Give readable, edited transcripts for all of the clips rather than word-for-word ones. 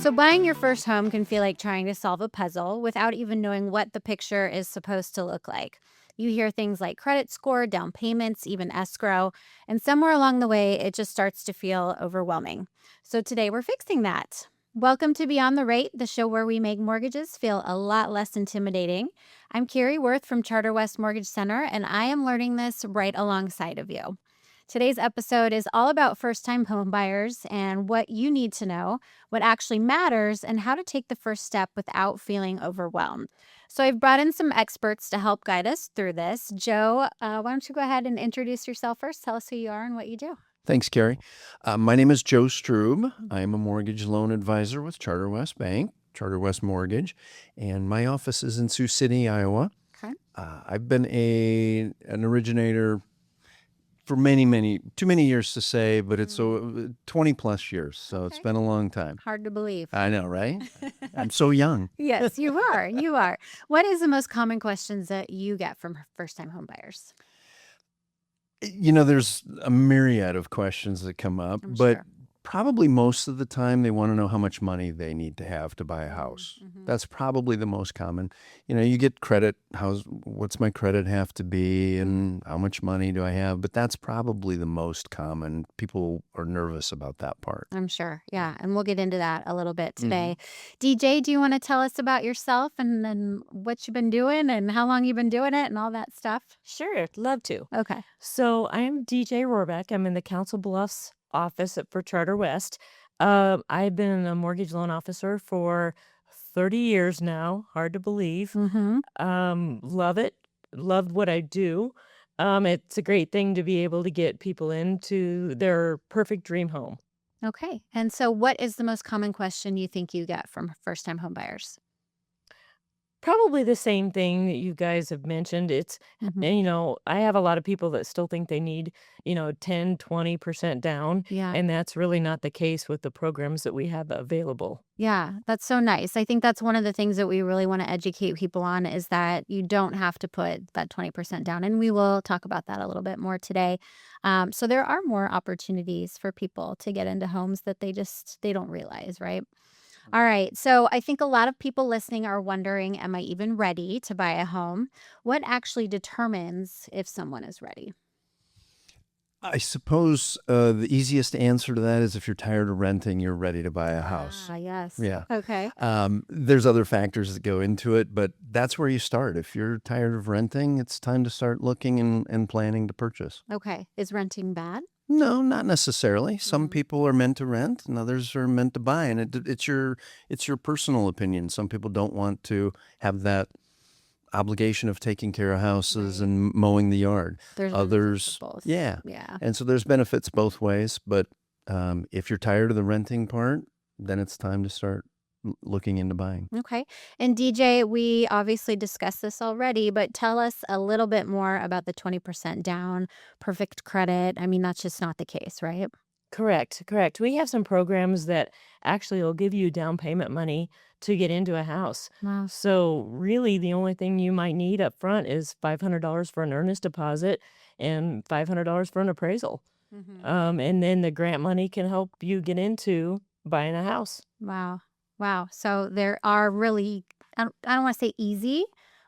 So, buying your first home can feel like trying to solve a puzzle without even knowing what the picture is supposed to look like. You hear things like credit score, down payments, even escrow, and somewhere along the way, it just starts to feel overwhelming. So, today we're fixing that. Welcome to Beyond the Rate, the show where we make mortgages feel a lot less intimidating. I'm Carrie Worth from Charter West Mortgage Center, and I am learning this right alongside of you. Today's episode is all about first-time home buyers and what you need to know, what actually matters, and how to take the first step without feeling overwhelmed. So I've brought in some experts to help guide us through this. Joe, why don't you go ahead and introduce yourself first? Tell us who you are and what you do. Thanks, Carrie. My name is Joe Strub. I am a mortgage loan advisor with Charter West Bank, Charter West Mortgage, and my office is in Sioux City, Iowa. Okay. I've been an originator for too many years to say, but it's 20 plus years, so it's Okay. been a long time. Hard to believe. I know, right? I'm so young. Yes, you are. You are. What is the most common questions that you get from first-time home buyers? There's a myriad of questions that come up, I'm but sure. probably most of the time they want to know how much money they need to have to buy a house. Mhm. That's probably the most common. You get credit, what's my credit have to be and how much money do I have? But that's probably the most common. People are nervous about that part. I'm sure. Yeah. And we'll get into that a little bit Mhm. today. DJ, do you want to tell us about yourself and then what you've been doing and how long you've been doing it and all that stuff? Sure, love to. Okay. So I'm DJ Rorebeck. I'm in the Council Bluffs office for Charter West. I've been a mortgage loan officer for 30 years now. Hard to believe. Mm-hmm. Love it. Love what I do. It's a great thing to be able to get people into their perfect dream home. Okay. And so what is the most common question you think you get from first-time home buyers? Probably the same thing that you guys have mentioned. It's, Mhm. I have a lot of people that still think they need, 10, 20% down. Yeah. And that's really not the case with the programs that we have available. Yeah, that's so nice. I think that's one of the things that we really want to educate people on is that you don't have to put that 20% down. And we will talk about that a little bit more today. So there are more opportunities for people to get into homes that they don't realize, right? All right. So I think a lot of people listening are wondering, am I even ready to buy a home? What actually determines if someone is ready? I suppose the easiest answer to that is if you're tired of renting, you're ready to buy a house. Yes. Yeah. Okay. There's other factors that go into it, but that's where you start. If you're tired of renting, it's time to start looking and planning to purchase. Okay. Is renting bad? No, not necessarily. Some Mhm. people are meant to rent and others are meant to buy. And it's your personal opinion. Some people don't want to have that obligation of taking care of houses Right. and mowing the yard. There's benefits Others, of both. yeah. Yeah. And so there's benefits both ways. But if you're tired of the renting part, then it's time to start looking into buying. Okay. And DJ, we obviously discussed this already, but tell us a little bit more about the 20% down, perfect credit. I mean, that's just not the case, right? Correct. We have some programs that actually will give you down payment money to get into a house. Wow. So really the only thing you might need up front is $500 for an earnest deposit and $500 for an appraisal. Mm-hmm. And then the grant money can help you get into buying a house. Wow. Wow. So there are really, I don't want to say easy,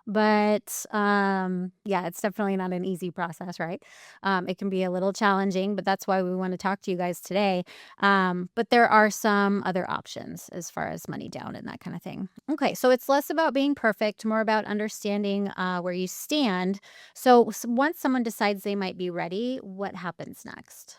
but yeah, it's definitely not an easy process, right? It can be a little challenging, but that's why we want to talk to you guys today. But there are some other options as far as money down and that kind of thing. Okay. So it's less about being perfect, more about understanding where you stand. So once someone decides they might be ready, what happens next?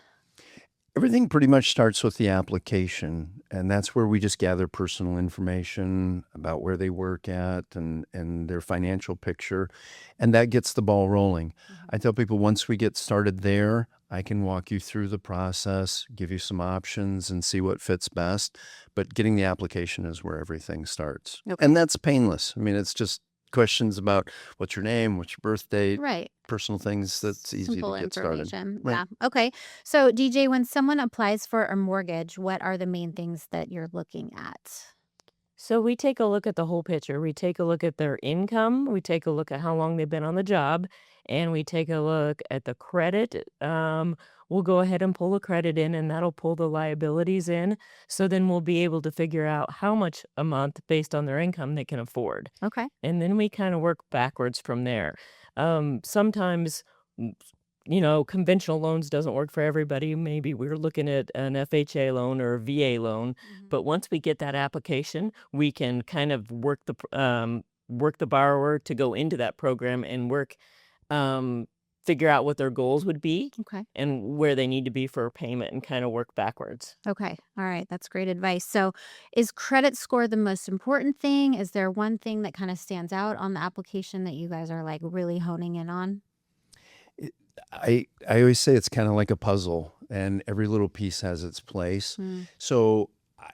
Everything pretty much starts with the application, and that's where we just gather personal information about where they work at and their financial picture, and that gets the ball rolling. I tell people once we get started there, I can walk you through the process, give you some options, and see what fits best. But getting the application is where everything starts. Okay. And that's painless. I mean, it's just questions about what's your name, what's your birth date, Right. personal things that's easy Simple to get started. information. Right. Yeah. Okay. So, DJ, when someone applies for a mortgage, what are the main things that you're looking at? So we take a look at the whole picture. We take a look at their income. We take a look at how long they've been on the job, and we take a look at the credit. we'll go ahead and pull a credit in, and that'll pull the liabilities in. So then we'll be able to figure out how much a month based on their income they can afford. Okay. And then we kind of work backwards from there. Sometimes, mm, conventional loans doesn't work for everybody. Maybe we're looking at an FHA loan or a VA loan, Mhm. but once we get that application, we can kind of work the borrower to go into that program and um, figure out what their goals would be Okay. and where they need to be for a payment and kind of work backwards. Okay. All right. That's great advice. So, is credit score the most important thing? Is there one thing that kind of stands out on the application that you guys are like really honing in on? It, I always say it's kind of like a puzzle, and every little piece has its place. Mm. So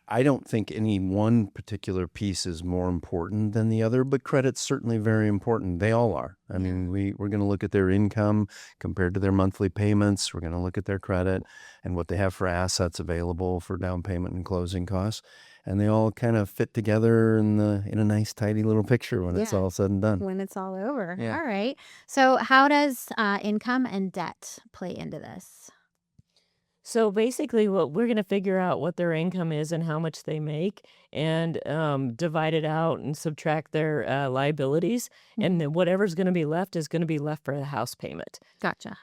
I don't think any one particular piece is more important than the other, but credit's certainly very important. They all are. I Yeah. mean, we're going to look at their income compared to their monthly payments. We're going to look at their credit and what they have for assets available for down payment and closing costs. And they all kind of fit together in a nice, tidy little picture when it's Yeah. all said and done. When it's all over. Yeah. All right. So, how does income and debt play into this? So basically, what we're going to figure out what their income is and how much they make, and divide it out and subtract their liabilities, and then whatever's going to be left is going to be left for the house payment. Gotcha.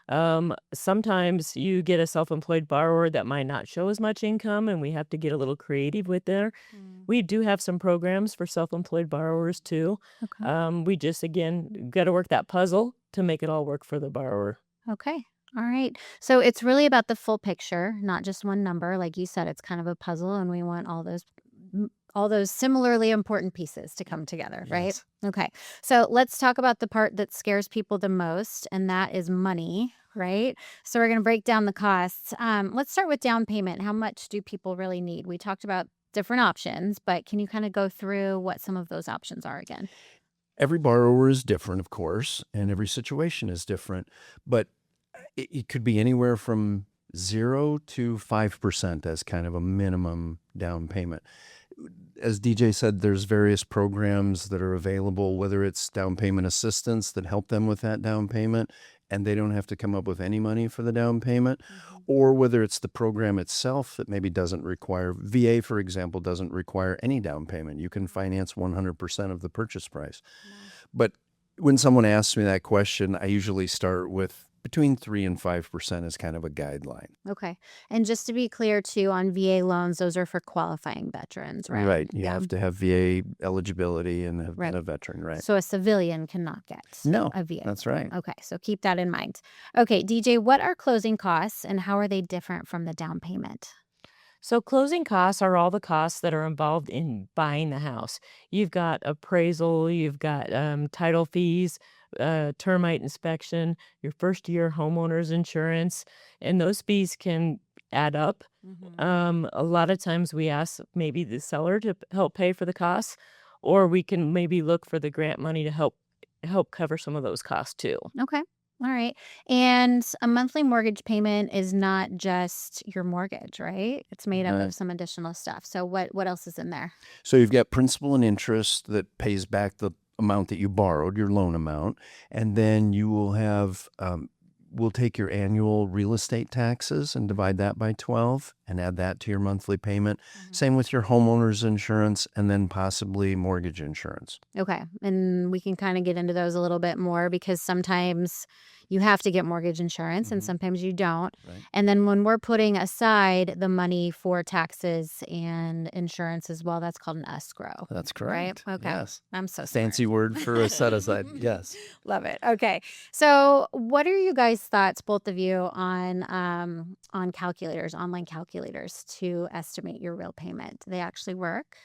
Sometimes you get a self-employed borrower that might not show as much income, and we have to get a little creative with there. Mm. We do have some programs for self-employed borrowers too. Okay. We just again got to work that puzzle to make it all work for the borrower. Okay. All right. So it's really about the full picture, not just one number. Like you said, it's kind of a puzzle, and we want all those similarly important pieces to come together, right? Yes. Okay. So let's talk about the part that scares people the most, and that is money, right? So we're going to break down the costs. Let's start with down payment. How much do people really need? We talked about different options, but can you kind of go through what some of those options are again? Every borrower is different, of course, and every situation is different, but it could be anywhere from 0 to 5% as kind of a minimum down payment. As DJ said, there's various programs that are available, whether it's down payment assistance that help them with that down payment, and they don't have to come up with any money for the down payment, or whether it's the program itself that maybe doesn't require, VA, for example, doesn't require any down payment. You can finance 100% of the purchase price. But when someone asks me that question, I usually start with between 3 and 5% as kind of a guideline. Okay. And just to be clear, too, on VA loans, those are for qualifying veterans, right? Right. You Yeah. have to have VA eligibility and have Right. been a veteran, right? So a civilian cannot get No, a VA. that's right. Okay. So keep that in mind. Okay. DJ, what are closing costs and how are they different from the down payment? So closing costs are all the costs that are involved in buying the house. You've got appraisal, you've got title fees, termite inspection, your first year homeowner's insurance, and those fees can add up. A lot of times we ask maybe the seller to help pay for the costs, or we can maybe look for the grant money to help cover some of those costs too. Okay. All right. And a monthly mortgage payment is not just your mortgage, right? It's made up Right. of some additional stuff. So what else is in there? So you've got principal and interest that pays back the amount that you borrowed, your loan amount, and then you will have we'll take your annual real estate taxes and divide that by 12 and add that to your monthly payment. Same with your homeowner's insurance and then possibly mortgage insurance. Okay. And we can kind of get into those a little bit more because sometimes you have to get mortgage insurance and Mhm. sometimes you don't. Right. And then when we're putting aside the money for taxes and insurance as well, that's called an escrow. That's Right? correct. Okay. Yes. I'm so smart. Fancy word for a set aside. Yes. Love it. Okay. So what are you guys' thoughts, both of you, on calculators, online calculators to estimate your real payment? Do they actually work?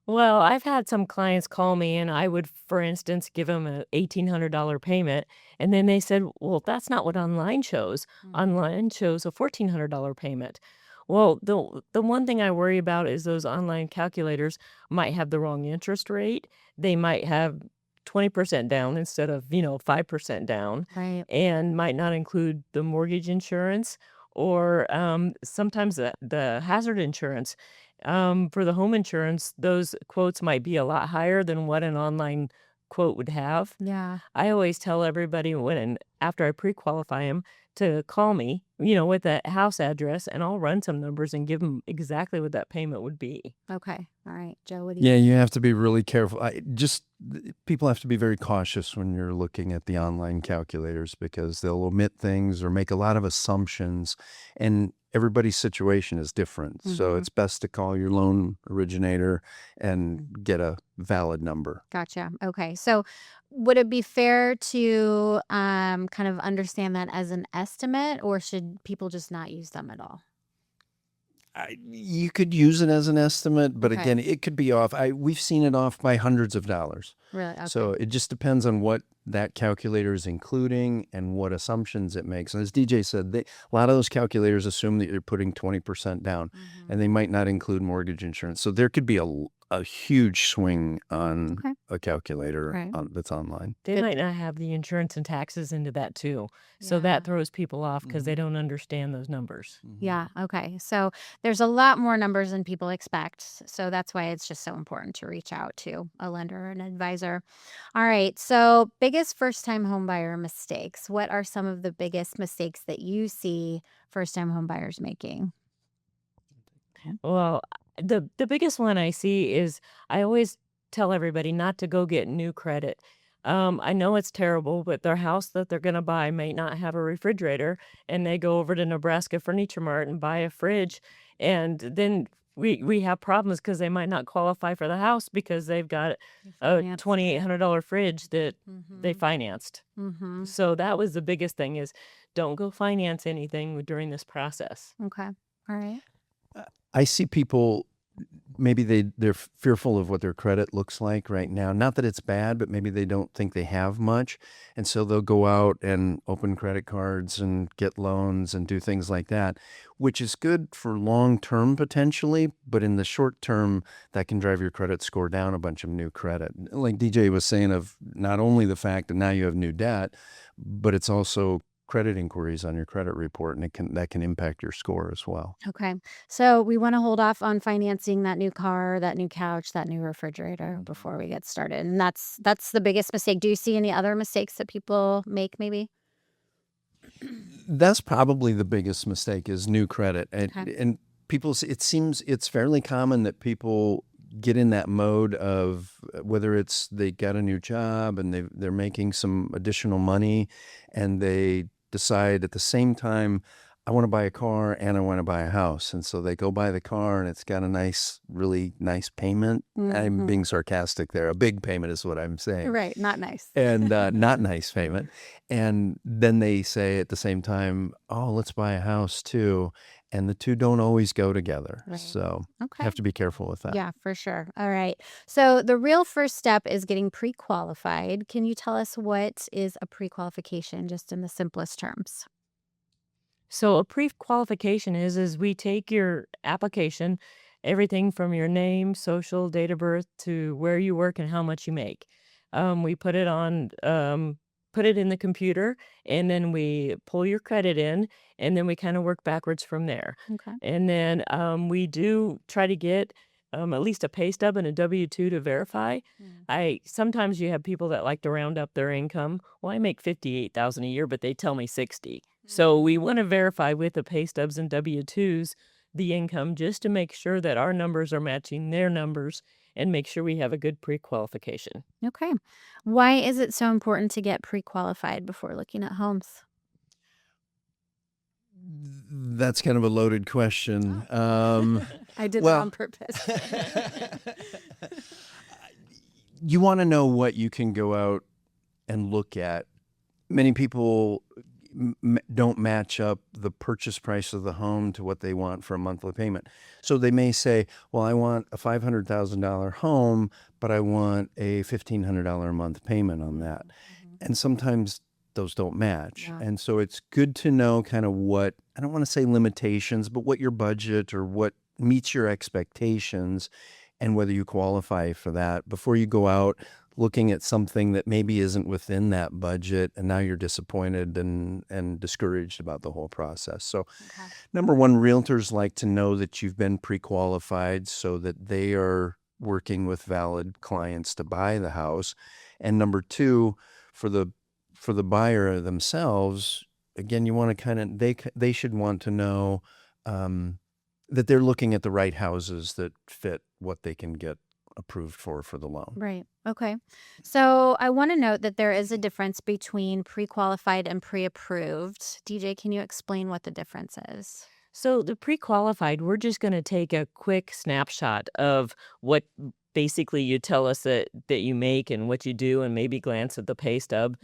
Well, I've had some clients call me and I would, for instance, give them a $1,800 payment. And then they said, well, that's not what online shows. Online shows a $1,400 payment. Well, the one thing I worry about is those online calculators might have the wrong interest rate. They might have 20% down instead of, 5% down, Right. and might not include the mortgage insurance or sometimes the hazard insurance. For the home insurance, those quotes might be a lot higher than what an online quote would have. Yeah. I always tell everybody after I pre-qualify them to call me, with that house address, and I'll run some numbers and give them exactly what that payment would be. Okay. All right. Joe, what do you Yeah, you have to be really careful. People have to be very cautious when you're looking at the online calculators because they'll omit things or make a lot of assumptions, and everybody's situation is different. So Mhm. it's best to call your loan originator and get a valid number. Gotcha. Okay. So would it be fair to kind of understand that as an estimate, or should people just not use them at all? You could use it as an estimate, but Okay. again, it could be off. We've seen it off by hundreds of dollars. Really? Okay. So it just depends on what that calculator is including and what assumptions it makes. And as DJ said, a lot of those calculators assume that you're putting 20% down, Mhm. and they might not include mortgage insurance. So there could be a huge swing on Okay. a calculator Right. that's online. They Good. might not have the insurance and taxes into that too. So Yeah. that throws people off because Mhm. they don't understand those numbers. Yeah. Okay. So there's a lot more numbers than people expect. So that's why it's just so important to reach out to a lender or an advisor. All right. So, biggest first time homebuyer mistakes. What are some of the biggest mistakes that you see first time homebuyers making? Well, the biggest one I see is I always tell everybody not to go get new credit. I know it's terrible, but their house that they're going to buy may not have a refrigerator, and they go over to Nebraska Furniture Mart and buy a fridge, and then we have problems because they might not qualify for the house because they've got a Finance. $2,800 fridge that they Mm-hmm. financed. Mm-hmm. So that was the biggest thing is don't go finance anything during this process. Okay. All right. I see people, maybe they're fearful of what their credit looks like right now. Not that it's bad, but maybe they don't think they have much. And so they'll go out and open credit cards and get loans and do things like that, which is good for long term potentially. But in the short term, that can drive your credit score down a bunch of new credit. Like DJ was saying, of not only the fact that now you have new debt, but it's also credit inquiries on your credit report, and that can impact your score as well. Okay. So we want to hold off on financing that new car, that new couch, that new refrigerator before we get started. And that's the biggest mistake. Do you see any other mistakes that people make maybe? That's probably the biggest mistake is new credit. Okay. And it seems it's fairly common that people get in that mode of whether it's they got a new job and they're making some additional money, and they decide at the same time, I want to buy a car and I want to buy a house. And so they go buy the car and it's got a really nice payment. I'm Mhm. being sarcastic there. A big payment is what I'm saying. Right. Not nice. And not nice payment. And then they say at the same time, oh, let's buy a house too. And the two don't always go together. Right. So you Okay. have to be careful with that. Yeah, for sure. All right. So the real first step is getting pre-qualified. Can you tell us what is a pre-qualification just in the simplest terms? So a pre-qualification is we take your application, everything from your name, social, date of birth to where you work and how much you make. We put it in the computer, and then we pull your credit in, and then we kind of work backwards from there. Okay. And then we do try to get at least a pay stub and a W-2 to verify. Sometimes you have people that like to round up their income. Well, I make 58,000 a year, but they tell me 60. So we want to verify with the pay stubs and W-2s the income just to make sure that our numbers are matching their numbers and make sure we have a good pre-qualification. Okay. Why is it so important to get pre-qualified before looking at homes? That's kind of a loaded question. I did that well- on purpose. You want to know what you can go out and look at. Many people don't match up the purchase price of the home to what they want for a monthly payment. So they may say, well, I want a $500,000 home, but I want a $1,500 a month payment on that. And sometimes those don't match. Yeah. And so it's good to know kind of what, I don't want to say limitations, but what your budget or what meets your expectations and whether you qualify for that before you go out looking at something that maybe isn't within that budget, and now you're disappointed and discouraged about the whole process. So Okay. number one, realtors like to know that you've been pre-qualified so that they are working with valid clients to buy the house. And number two, for the buyer themselves, again, you want to they should want to know that they're looking at the right houses that fit what they can get approved for the loan. Right. Okay. So I want to note that there is a difference between pre-qualified and pre-approved. DJ, can you explain what the difference is? So the pre-qualified, we're just going to take a quick snapshot of what basically you tell us that you make and what you do, and maybe glance at the pay stub.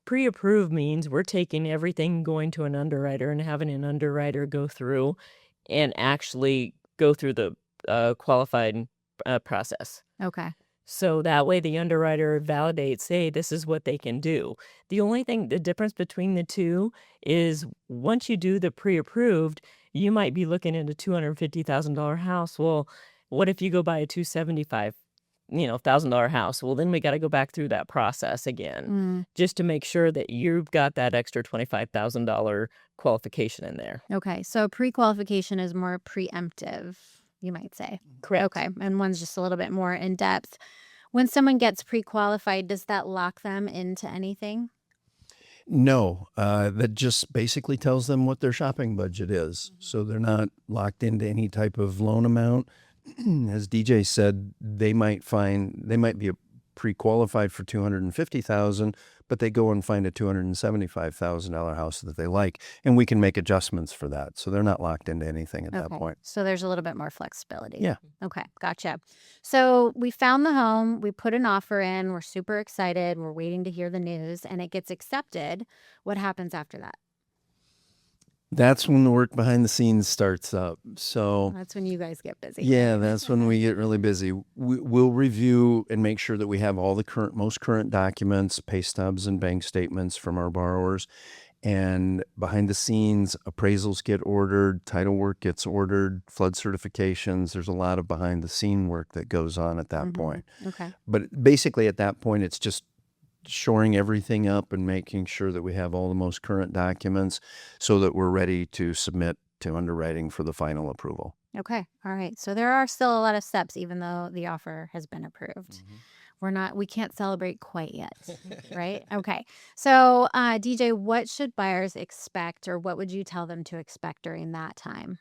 Pre-approved means we're taking everything, going to an underwriter and having an underwriter go through and actually go through the qualified process. Okay. So that way the underwriter validates, hey, this is what they can do. The difference between the two is once you do the pre-approved, you might be looking at a $250,000 house. Well, what if you go buy a $275,000 house? Well, then we got to go back through that process again, just to make sure that you've got that extra $25,000 qualification in there. Okay. So pre-qualification is more preemptive, you might say. Correct. Okay. And one's just a little bit more in depth. When someone gets pre-qualified, does that lock them into anything? No, that just basically tells them what their shopping budget is. So they're not locked into any type of loan amount. As DJ said, they might be pre-qualified for $250,000, but they go and find a $275,000 house that they like, and we can make adjustments for that. So they're not locked into anything at that point. So there's a little bit more flexibility. Yeah. Okay, gotcha. So we found the home, we put an offer in, we're super excited, we're waiting to hear the news, and it gets accepted. What happens after that? That's when the work behind the scenes starts up. So that's when you guys get busy. Yeah, that's when we get really busy. We'll review and make sure that we have all the most current documents, pay stubs and bank statements from our borrowers. And behind the scenes, appraisals get ordered, title work gets ordered, flood certifications. There's a lot of behind the scene work that goes on at that point. Okay. But basically at that point, it's just shoring everything up and making sure that we have all the most current documents so that we're ready to submit to underwriting for the final approval. Okay. All right. So there are still a lot of steps, even though the offer has been approved. We can't celebrate quite yet, right? Okay. So DJ, what should buyers expect, or what would you tell them to expect during that time?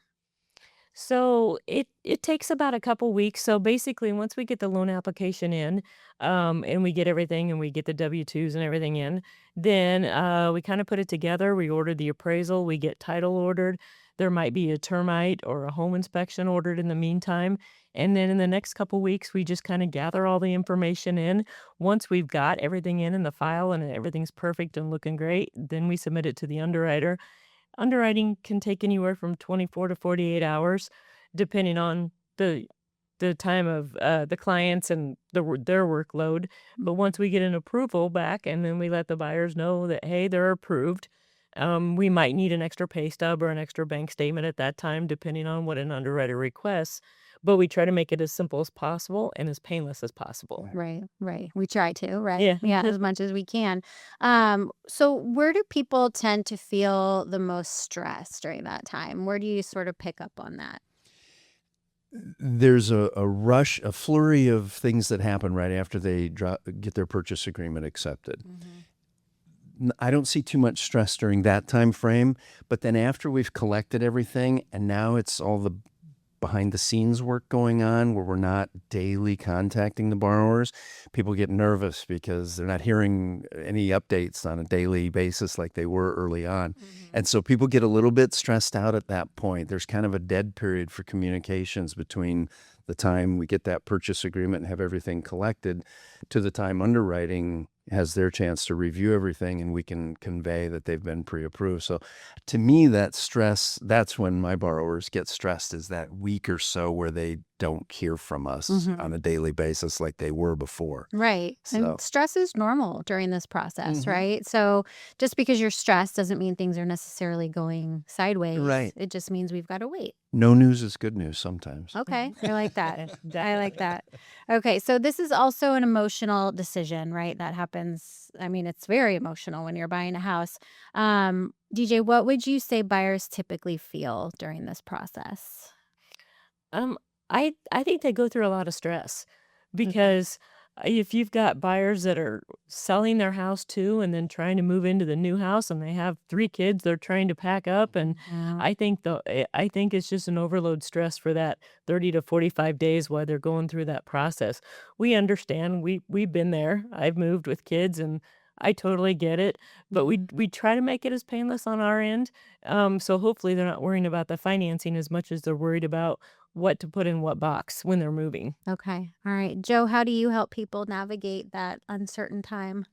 So it takes about a couple weeks. So basically, once we get the loan application in, and we get everything, and we get the W-2s and everything in, then we kind of put it together. We order the appraisal. We get title ordered. There might be a termite or a home inspection ordered in the meantime. And then in the next couple weeks, we just kind of gather all the information in. Once we've got everything in the file and everything's perfect and looking great, then we submit it to the underwriter. Underwriting can take anywhere from 24 to 48 hours, depending on the time of the clients and their workload. But once we get an approval back, and then we let the buyers know that, hey, they're approved, we might need an extra pay stub or an extra bank statement at that time, depending on what an underwriter requests. But we try to make it as simple as possible and as painless as possible. Right. We try to, right? Yeah. Yeah, as much as we can. So where do people tend to feel the most stress during that time? Where do you sort of pick up on that? There's a flurry of things that happen right after they get their purchase agreement accepted. I don't see too much stress during that time frame, but then after we've collected everything, and now it's all the behind the scenes work going on where we're not daily contacting the borrowers, people get nervous because they're not hearing any updates on a daily basis like they were early on. And so people get a little bit stressed out at that point. There's kind of a dead period for communications between the time we get that purchase agreement and have everything collected to the time underwriting has their chance to review everything and we can convey that they've been pre-approved. So to me, that stress, that's when my borrowers get stressed, is that week or so where they don't hear from us on a daily basis like they were before. Right. And stress is normal during this process, right? So just because you're stressed doesn't mean things are necessarily going sideways. Right. It just means we've got to wait. No news is good news sometimes. Okay. I like that. I like that. Okay. So this is also an emotional decision, right? That happens. I mean, it's very emotional when you're buying a house. DJ, what would you say buyers typically feel during this process? I think they go through a lot of stress because if you've got buyers that are selling their house too and then trying to move into the new house and they have 3 kids they're trying to pack up, and Yeah. I think it's just an overload stress for that 30 to 45 days while they're going through that process. We understand, we've been there. I've moved with kids, and I totally get it, but we try to make it as painless on our end, so hopefully they're not worrying about the financing as much as they're worried about what to put in what box when they're moving. Okay. All right. Joe, how do you help people navigate that uncertain time?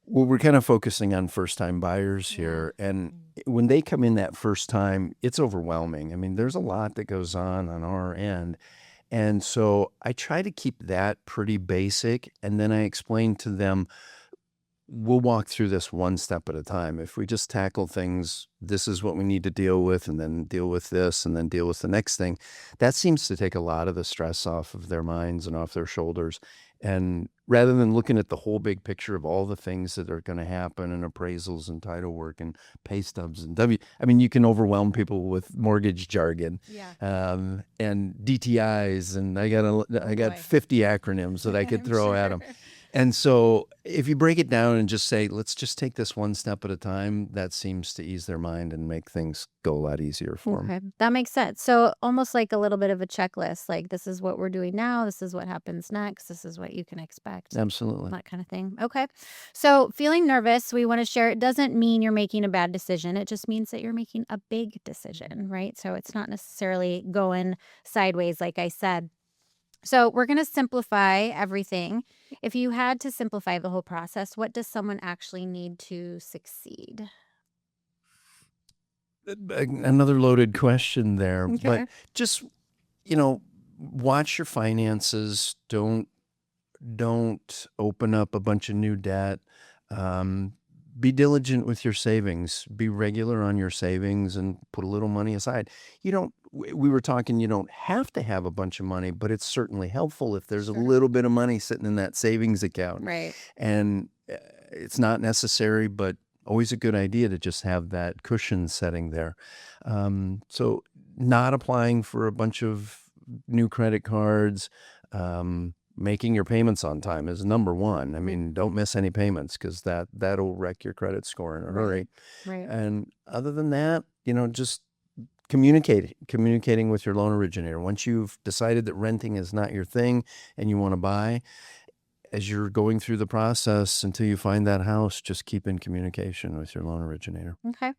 Well, we're kind of focusing on first-time buyers Yeah. here, and when they come in that first time, it's overwhelming. I mean, there's a lot that goes on our end, and so I try to keep that pretty basic, and then I explain to them, we'll walk through this one step at a time. If we just tackle things, this is what we need to deal with, and then deal with this, and then deal with the next thing. That seems to take a lot of the stress off of their minds and off their shoulders. And rather than looking at the whole big picture of all the things that are going to happen and appraisals and title work and pay stubs and I mean, you can overwhelm people with mortgage jargon, Yeah. and DTIs, and I got boy. 50 acronyms that I could I'm throw at sure. them. And so if you break it down and just say, let's just take this one step at a time, that seems to ease their mind and make things go a lot easier for them. Okay, that makes sense. So almost like a little bit of a checklist, like this is what we're doing now, this is what happens next, this is what you can expect. Absolutely. That kind of thing. Okay. So feeling nervous, we want to share it doesn't mean you're making a bad decision. It just means that you're making a big decision, right? So it's not necessarily going sideways, like I said. So we're going to simplify everything. If you had to simplify the whole process, what does someone actually need to succeed? Another loaded question there, Okay. but just, watch your finances. Don't open up a bunch of new debt. Be diligent with your savings. Be regular on your savings and put a little money aside. We were talking, you don't have to have a bunch of money, but it's certainly helpful if there's a Sure. little bit of money sitting in that savings account. Right. And it's not necessary, but always a good idea to just have that cushion setting there. So not applying for a bunch of new credit cards, making your payments on time is number one. I mean, don't miss any payments because that'll wreck your credit score in a hurry. Right. And other than that, just communicating with your loan originator. Once you've decided that renting is not your thing and you want to buy, as you're going through the process until you find that house, just keep in communication with your loan originator. Okay.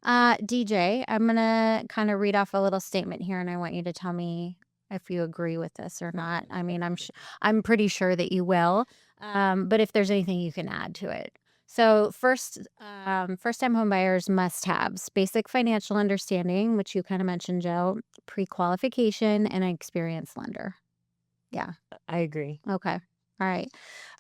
DJ, I'm going to kind of read off a little statement here and I want you to tell me if you agree with this or not. I mean, I'm pretty sure that you will. But if there's anything you can add to it. So first-time homebuyers must-haves: basic financial understanding, which you kind of mentioned, Joe, pre-qualification, and an experienced lender. Yeah. I agree. Okay. All right.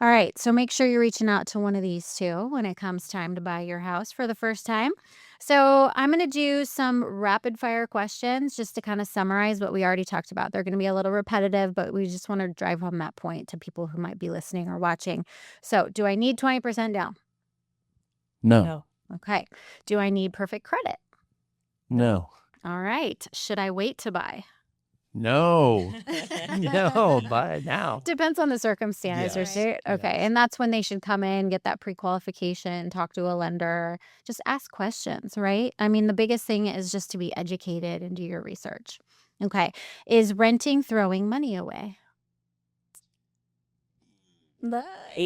All right. So make sure you're reaching out to one of these two when it comes time to buy your house for the first time. So I'm going to do some rapid fire questions just to kind of summarize what we already talked about. They're going to be a little repetitive, but we just want to drive home that point to people who might be listening or watching. So do I need 20% down? No. No. Okay. Do I need perfect credit? No. All right. Should I wait to buy? No. No. Buy it now. Depends on the circumstance, Yes. right? Okay. Yes. And that's when they should come in, get that pre-qualification, talk to a lender, just ask questions, right? I mean, the biggest thing is just to be educated and do your research. Okay. Is renting throwing money away?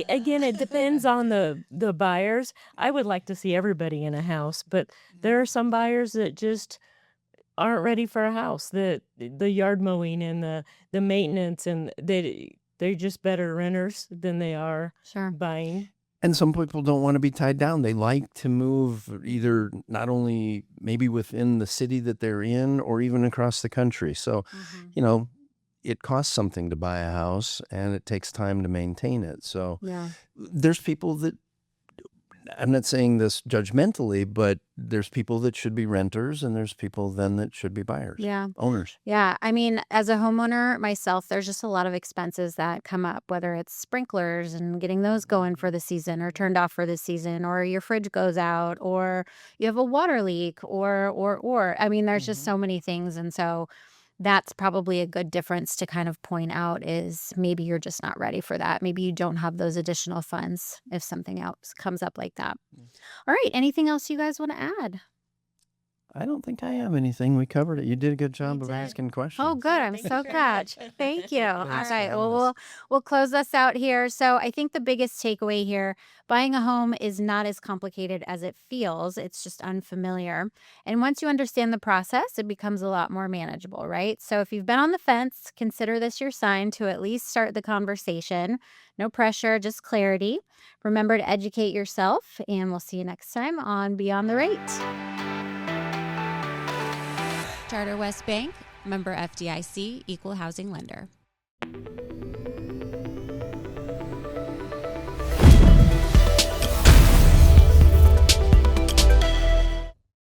Again, it depends on the buyers. I would like to see everybody in a house, but there are some buyers that just aren't ready for a house. The yard mowing and the maintenance, and they're just better renters than they are Sure. buying. And some people don't want to be tied down. They like to move either not only maybe within the city that they're in or even across the country. So, it costs something to buy a house and it takes time to maintain it. So Yeah. there's people that, I'm not saying this judgmentally, but there's people that should be renters and there's people then that should be buyers, Yeah. owners. Yeah. I mean, as a homeowner myself, there's just a lot of expenses that come up, whether it's sprinklers and getting those going for the season or turned off for the season, or your fridge goes out, or you have a water leak, or. I mean, there's just so many things. And so that's probably a good difference to kind of point out is maybe you're just not ready for that. Maybe you don't have those additional funds if something else comes up like that. All right. Anything else you guys want to add? I don't think I have anything. We covered it. You did a good job of did. asking Oh, questions. good. I'm so glad. Thank you. All Thanks right. for having Well, us. we'll close us out here. So I think the biggest takeaway here, buying a home is not as complicated as it feels. It's just unfamiliar. And once you understand the process, it becomes a lot more manageable, right? So if you've been on the fence, consider this your sign to at least start the conversation. No pressure, just clarity. Remember to educate yourself, and we'll see you next time on Beyond the Rate. Charter West Bank, member FDIC, equal housing lender.